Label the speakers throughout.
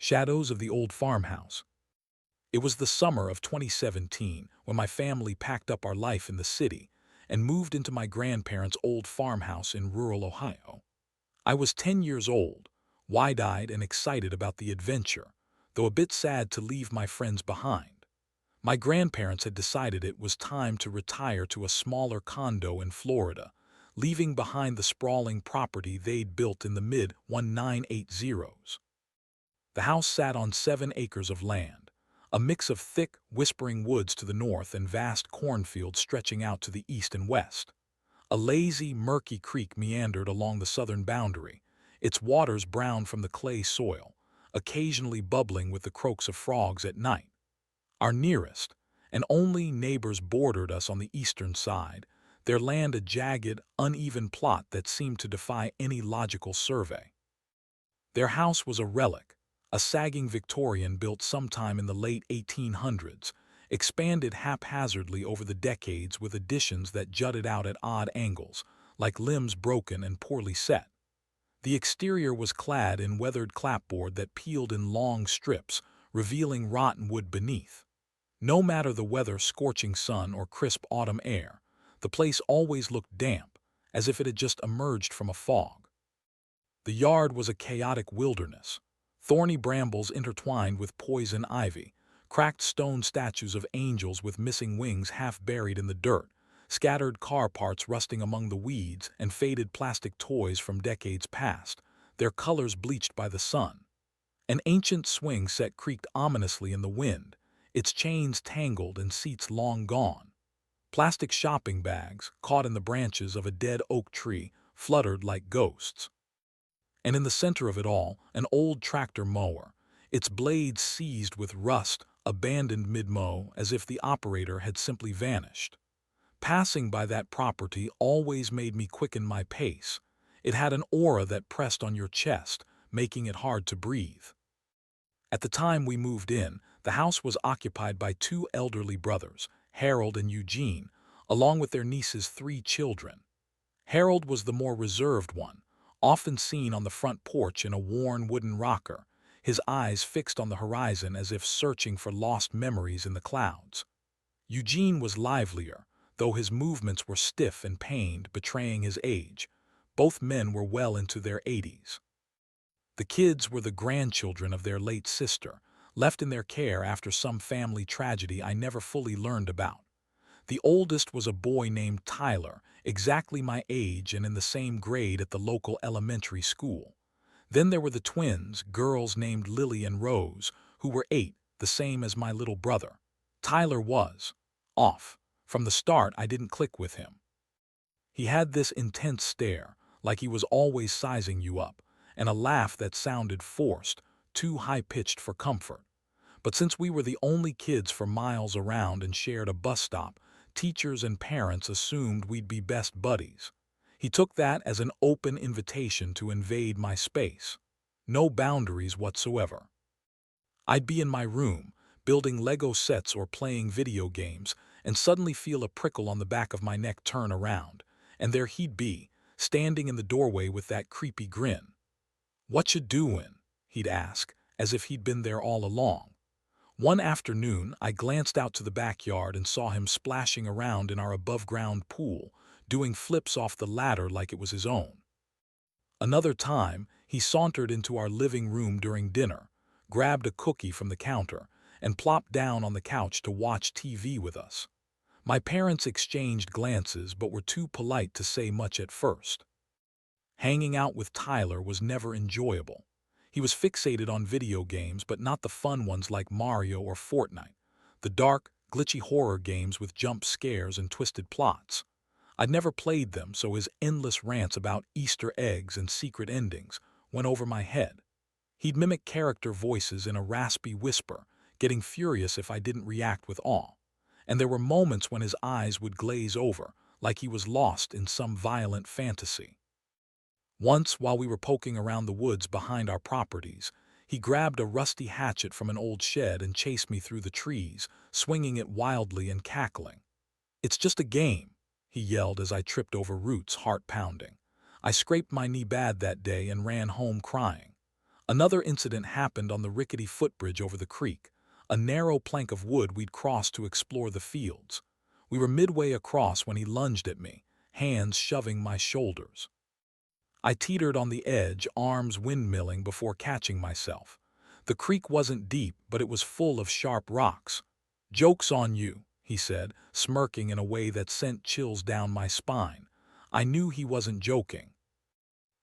Speaker 1: Shadows of the Old Farmhouse. It was the summer of 2017 when my family packed up our life in the city and moved into my grandparents' old farmhouse in rural Ohio. I was 10 years old, wide-eyed and excited about the adventure, though a bit sad to leave my friends behind. My grandparents had decided it was time to retire to a smaller condo in Florida, leaving behind the sprawling property they'd built in the mid-1980s. The house sat on 7 acres of land, a mix of thick, whispering woods to the north and vast cornfields stretching out to the east and west. A lazy, murky creek meandered along the southern boundary, its waters brown from the clay soil, occasionally bubbling with the croaks of frogs at night. Our nearest and only neighbors bordered us on the eastern side, their land a jagged, uneven plot that seemed to defy any logical survey. Their house was a relic, a sagging Victorian built sometime in the late 1800s, expanded haphazardly over the decades with additions that jutted out at odd angles, like limbs broken and poorly set. The exterior was clad in weathered clapboard that peeled in long strips, revealing rotten wood beneath. No matter the weather, scorching sun or crisp autumn air, the place always looked damp, as if it had just emerged from a fog. The yard was a chaotic wilderness. Thorny brambles intertwined with poison ivy, cracked stone statues of angels with missing wings half buried in the dirt, scattered car parts rusting among the weeds, and faded plastic toys from decades past, their colors bleached by the sun. An ancient swing set creaked ominously in the wind, its chains tangled and seats long gone. Plastic shopping bags, caught in the branches of a dead oak tree, fluttered like ghosts. And in the center of it all, an old tractor mower, its blades seized with rust, abandoned mid-mow as if the operator had simply vanished. Passing by that property always made me quicken my pace. It had an aura that pressed on your chest, making it hard to breathe. At the time we moved in, the house was occupied by 2 elderly brothers, Harold and Eugene, along with their niece's 3 children. Harold was the more reserved one, often seen on the front porch in a worn wooden rocker, his eyes fixed on the horizon as if searching for lost memories in the clouds. Eugene was livelier, though his movements were stiff and pained, betraying his age. Both men were well into their 80s. The kids were the grandchildren of their late sister, left in their care after some family tragedy I never fully learned about. The oldest was a boy named Tyler, exactly my age and in the same grade at the local elementary school. Then there were the twins, girls named Lily and Rose, who were 8, the same as my little brother. Tyler was off. From the start, I didn't click with him. He had this intense stare, like he was always sizing you up, and a laugh that sounded forced, too high-pitched for comfort. But since we were the only kids for miles around and shared a bus stop, teachers and parents assumed we'd be best buddies. He took that as an open invitation to invade my space. No boundaries whatsoever. I'd be in my room, building Lego sets or playing video games, and suddenly feel a prickle on the back of my neck turn around, and there he'd be, standing in the doorway with that creepy grin. "What you doin'?" he'd ask, as if he'd been there all along. One afternoon, I glanced out to the backyard and saw him splashing around in our above-ground pool, doing flips off the ladder like it was his own. Another time, he sauntered into our living room during dinner, grabbed a cookie from the counter, and plopped down on the couch to watch TV with us. My parents exchanged glances but were too polite to say much at first. Hanging out with Tyler was never enjoyable. He was fixated on video games, but not the fun ones like Mario or Fortnite, the dark, glitchy horror games with jump scares and twisted plots. I'd never played them, so his endless rants about Easter eggs and secret endings went over my head. He'd mimic character voices in a raspy whisper, getting furious if I didn't react with awe. And there were moments when his eyes would glaze over, like he was lost in some violent fantasy. Once, while we were poking around the woods behind our properties, he grabbed a rusty hatchet from an old shed and chased me through the trees, swinging it wildly and cackling. "It's just a game," he yelled as I tripped over roots, heart pounding. I scraped my knee bad that day and ran home crying. Another incident happened on the rickety footbridge over the creek, a narrow plank of wood we'd crossed to explore the fields. We were midway across when he lunged at me, hands shoving my shoulders. I teetered on the edge, arms windmilling before catching myself. The creek wasn't deep, but it was full of sharp rocks. "Joke's on you," he said, smirking in a way that sent chills down my spine. I knew he wasn't joking.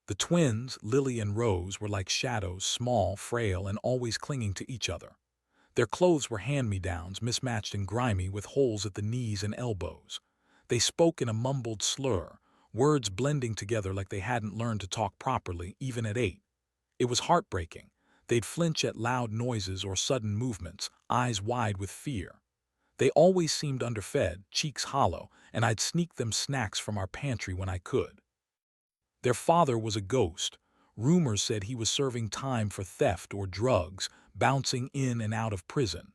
Speaker 1: The twins, Lily and Rose, were like shadows, small, frail, and always clinging to each other. Their clothes were hand-me-downs, mismatched and grimy, with holes at the knees and elbows. They spoke in a mumbled slur, words blending together like they hadn't learned to talk properly, even at 8. It was heartbreaking. They'd flinch at loud noises or sudden movements, eyes wide with fear. They always seemed underfed, cheeks hollow, and I'd sneak them snacks from our pantry when I could. Their father was a ghost. Rumors said he was serving time for theft or drugs, bouncing in and out of prison.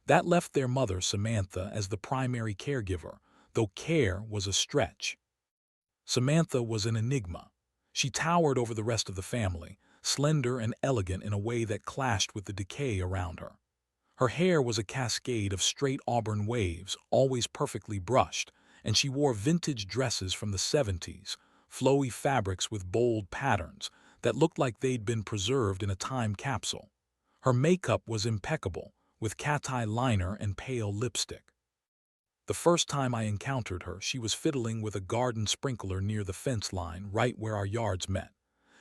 Speaker 1: That left their mother, Samantha, as the primary caregiver, though care was a stretch. Samantha was an enigma. She towered over the rest of the family, slender and elegant in a way that clashed with the decay around her. Her hair was a cascade of straight auburn waves, always perfectly brushed, and she wore vintage dresses from the 70s, flowy fabrics with bold patterns that looked like they'd been preserved in a time capsule. Her makeup was impeccable, with cat-eye liner and pale lipstick. The first time I encountered her, she was fiddling with a garden sprinkler near the fence line, right where our yards met.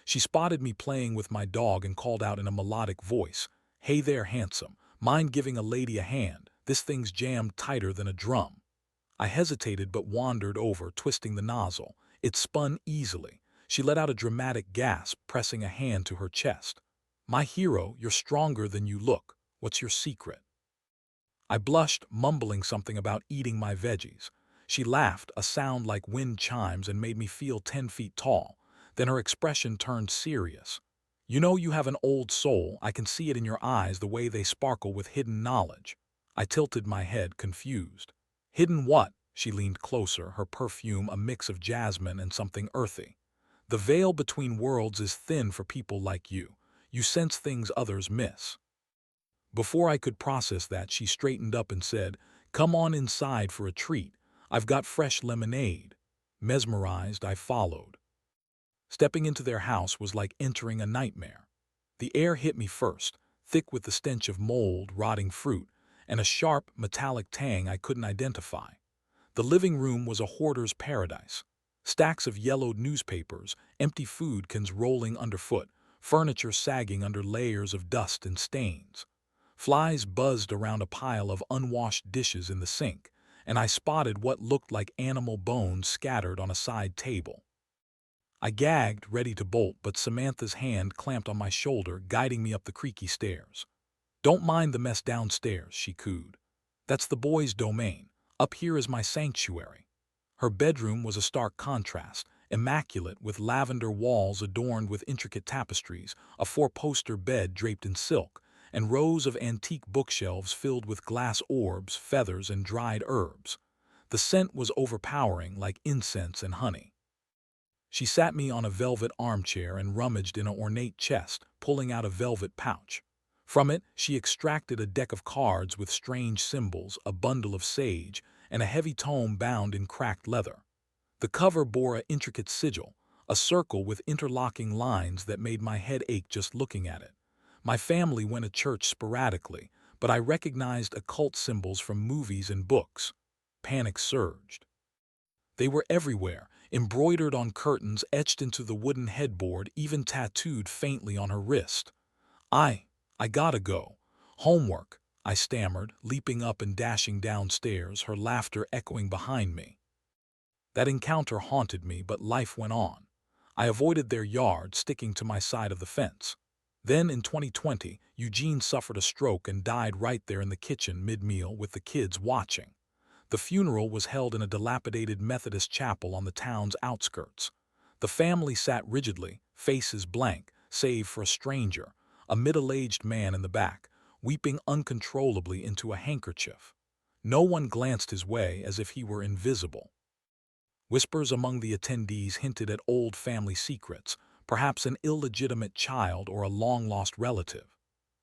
Speaker 1: She spotted me playing with my dog and called out in a melodic voice, "Hey there, handsome. Mind giving a lady a hand? This thing's jammed tighter than a drum." I hesitated but wandered over, twisting the nozzle. It spun easily. She let out a dramatic gasp, pressing a hand to her chest. "My hero, you're stronger than you look. What's your secret?" I blushed, mumbling something about eating my veggies. She laughed, a sound like wind chimes, and made me feel 10 feet tall. Then her expression turned serious. "You know you have an old soul. I can see it in your eyes, the way they sparkle with hidden knowledge." I tilted my head, confused. "Hidden what?" She leaned closer, her perfume a mix of jasmine and something earthy. "The veil between worlds is thin for people like you. You sense things others miss." Before I could process that, she straightened up and said, "Come on inside for a treat. I've got fresh lemonade." Mesmerized, I followed. Stepping into their house was like entering a nightmare. The air hit me first, thick with the stench of mold, rotting fruit, and a sharp, metallic tang I couldn't identify. The living room was a hoarder's paradise. Stacks of yellowed newspapers, empty food cans rolling underfoot, furniture sagging under layers of dust and stains. Flies buzzed around a pile of unwashed dishes in the sink, and I spotted what looked like animal bones scattered on a side table. I gagged, ready to bolt, but Samantha's hand clamped on my shoulder, guiding me up the creaky stairs. "Don't mind the mess downstairs," she cooed. "That's the boys' domain. Up here is my sanctuary." Her bedroom was a stark contrast, immaculate, with lavender walls adorned with intricate tapestries, a four-poster bed draped in silk, and rows of antique bookshelves filled with glass orbs, feathers, and dried herbs. The scent was overpowering, like incense and honey. She sat me on a velvet armchair and rummaged in an ornate chest, pulling out a velvet pouch. From it, she extracted a deck of cards with strange symbols, a bundle of sage, and a heavy tome bound in cracked leather. The cover bore an intricate sigil, a circle with interlocking lines that made my head ache just looking at it. My family went to church sporadically, but I recognized occult symbols from movies and books. Panic surged. They were everywhere, embroidered on curtains, etched into the wooden headboard, even tattooed faintly on her wrist. I gotta go. Homework," I stammered, leaping up and dashing downstairs, her laughter echoing behind me. That encounter haunted me, but life went on. I avoided their yard, sticking to my side of the fence. Then, in 2020, Eugene suffered a stroke and died right there in the kitchen mid-meal with the kids watching. The funeral was held in a dilapidated Methodist chapel on the town's outskirts. The family sat rigidly, faces blank, save for a stranger, a middle-aged man in the back, weeping uncontrollably into a handkerchief. No one glanced his way, as if he were invisible. Whispers among the attendees hinted at old family secrets, perhaps an illegitimate child or a long-lost relative.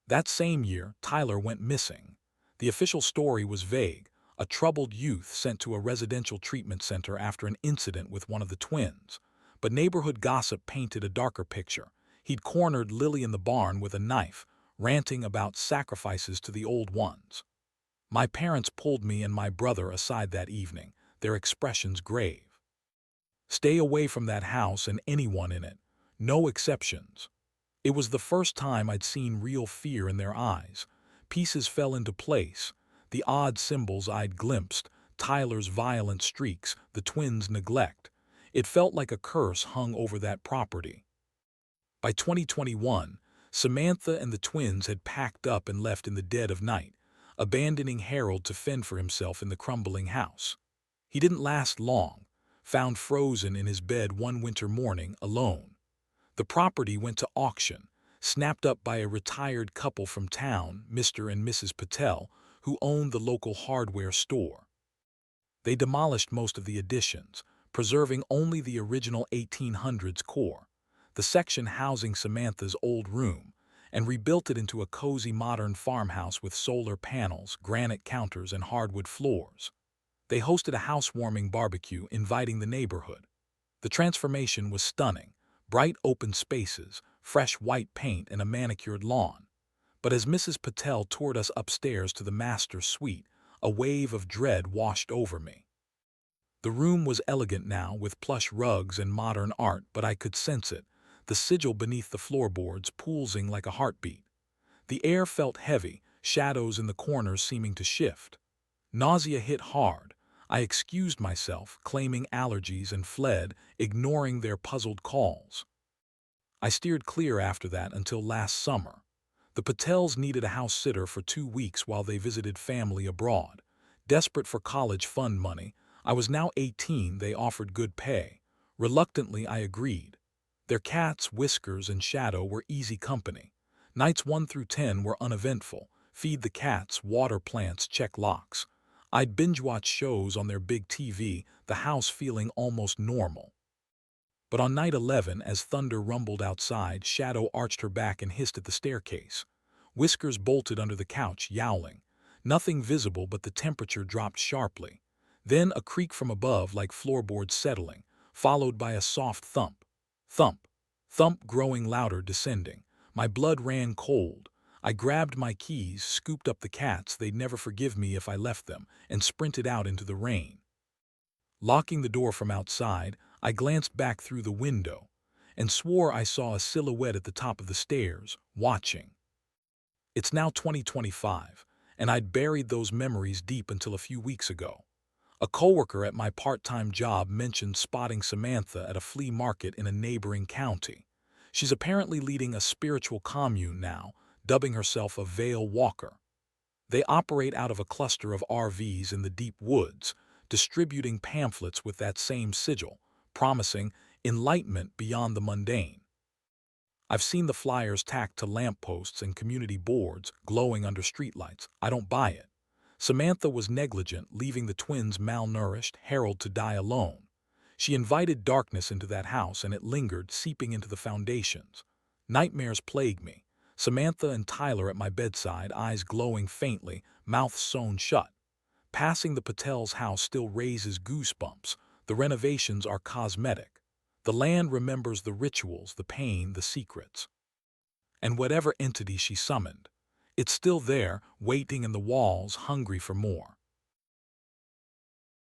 Speaker 1: That same year, Tyler went missing. The official story was vague: a troubled youth sent to a residential treatment center after an incident with one of the twins. But neighborhood gossip painted a darker picture. He'd cornered Lily in the barn with a knife, ranting about sacrifices to the old ones. My parents pulled me and my brother aside that evening, their expressions grave. Stay away from that house and anyone in it. No exceptions. It was the first time I'd seen real fear in their eyes. Pieces fell into place. The odd symbols I'd glimpsed, Tyler's violent streaks, the twins' neglect. It felt like a curse hung over that property. By 2021, Samantha and the twins had packed up and left in the dead of night, abandoning Harold to fend for himself in the crumbling house. He didn't last long, found frozen in his bed one winter morning alone. The property went to auction, snapped up by a retired couple from town, Mr. and Mrs. Patel, who owned the local hardware store. They demolished most of the additions, preserving only the original 1800s core, the section housing Samantha's old room, and rebuilt it into a cozy modern farmhouse with solar panels, granite counters, and hardwood floors. They hosted a housewarming barbecue, inviting the neighborhood. The transformation was stunning: bright open spaces, fresh white paint, and a manicured lawn. But as Mrs. Patel toured us upstairs to the master suite, a wave of dread washed over me. The room was elegant now, with plush rugs and modern art, but I could sense it, the sigil beneath the floorboards pulsing like a heartbeat. The air felt heavy, shadows in the corners seeming to shift. Nausea hit hard. I excused myself, claiming allergies, and fled, ignoring their puzzled calls. I steered clear after that until last summer. The Patels needed a house sitter for 2 weeks while they visited family abroad. Desperate for college fund money, I was now 18, they offered good pay. Reluctantly, I agreed. Their cats, Whiskers and Shadow, were easy company. Nights 1 through 10 were uneventful: feed the cats, water plants, check locks. I'd binge-watch shows on their big TV, the house feeling almost normal. But on night 11, as thunder rumbled outside, Shadow arched her back and hissed at the staircase. Whiskers bolted under the couch, yowling. Nothing visible, but the temperature dropped sharply. Then a creak from above, like floorboards settling, followed by a soft thump. Thump. Thump growing louder, descending. My blood ran cold. I grabbed my keys, scooped up the cats, they'd never forgive me if I left them, and sprinted out into the rain. Locking the door from outside, I glanced back through the window and swore I saw a silhouette at the top of the stairs, watching. It's now 2025, and I'd buried those memories deep until a few weeks ago. A coworker at my part-time job mentioned spotting Samantha at a flea market in a neighboring county. She's apparently leading a spiritual commune now, dubbing herself a Veil Walker. They operate out of a cluster of RVs in the deep woods, distributing pamphlets with that same sigil, promising enlightenment beyond the mundane. I've seen the flyers tacked to lampposts and community boards, glowing under streetlights. I don't buy it. Samantha was negligent, leaving the twins malnourished, Harold to die alone. She invited darkness into that house, and it lingered, seeping into the foundations. Nightmares plague me. Samantha and Tyler at my bedside, eyes glowing faintly, mouths sewn shut. Passing the Patel's house still raises goosebumps. The renovations are cosmetic. The land remembers the rituals, the pain, the secrets. And whatever entity she summoned, it's still there, waiting in the walls, hungry for more.